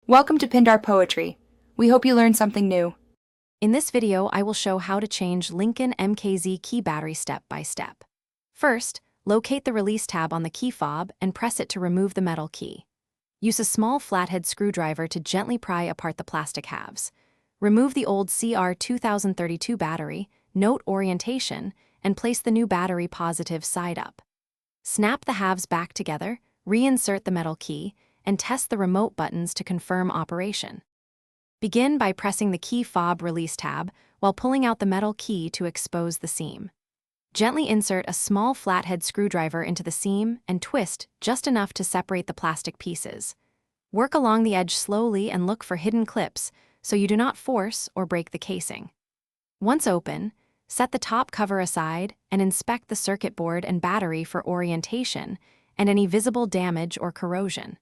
Welcome to Pindar Poetry. We hope you learned something new. In this video, I will show how to change Lincoln MKZ key battery step by step. First, locate the release tab on the key fob and press it to remove the metal key. Use a small flathead screwdriver to gently pry apart the plastic halves. Remove the old CR2032 battery, note orientation, and place the new battery positive side up. Snap the halves back together, reinsert the metal key, and test the remote buttons to confirm operation. Begin by pressing the key fob release tab while pulling out the metal key to expose the seam. Gently insert a small flathead screwdriver into the seam and twist just enough to separate the plastic pieces. Work along the edge slowly and look for hidden clips so you do not force or break the casing. Once open, set the top cover aside and inspect the circuit board and battery for orientation and any visible damage or corrosion.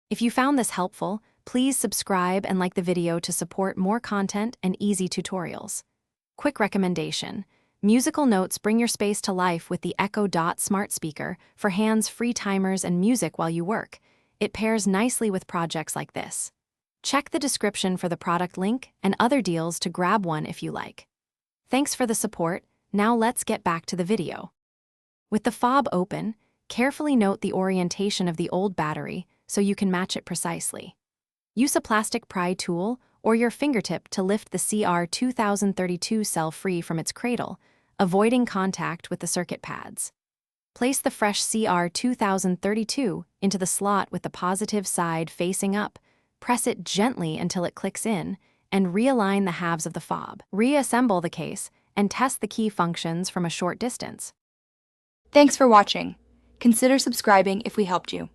If you found this helpful, please subscribe and like the video to support more content and easy tutorials. Quick recommendation: musical notes bring your space to life with the Echo Dot smart speaker for hands-free timers and music while you work. It pairs nicely with projects like this. Check the description for the product link and other deals to grab one if you like. Thanks for the support. Now let's get back to the video. With the fob open, carefully note the orientation of the old battery so you can match it precisely. Use a plastic pry tool or your fingertip to lift the CR2032 cell free from its cradle, avoiding contact with the circuit pads. Place the fresh CR2032 into the slot with the positive side facing up, press it gently until it clicks in, and realign the halves of the fob. Reassemble the case and test the key functions from a short distance. Thanks for watching. Consider subscribing if we helped you.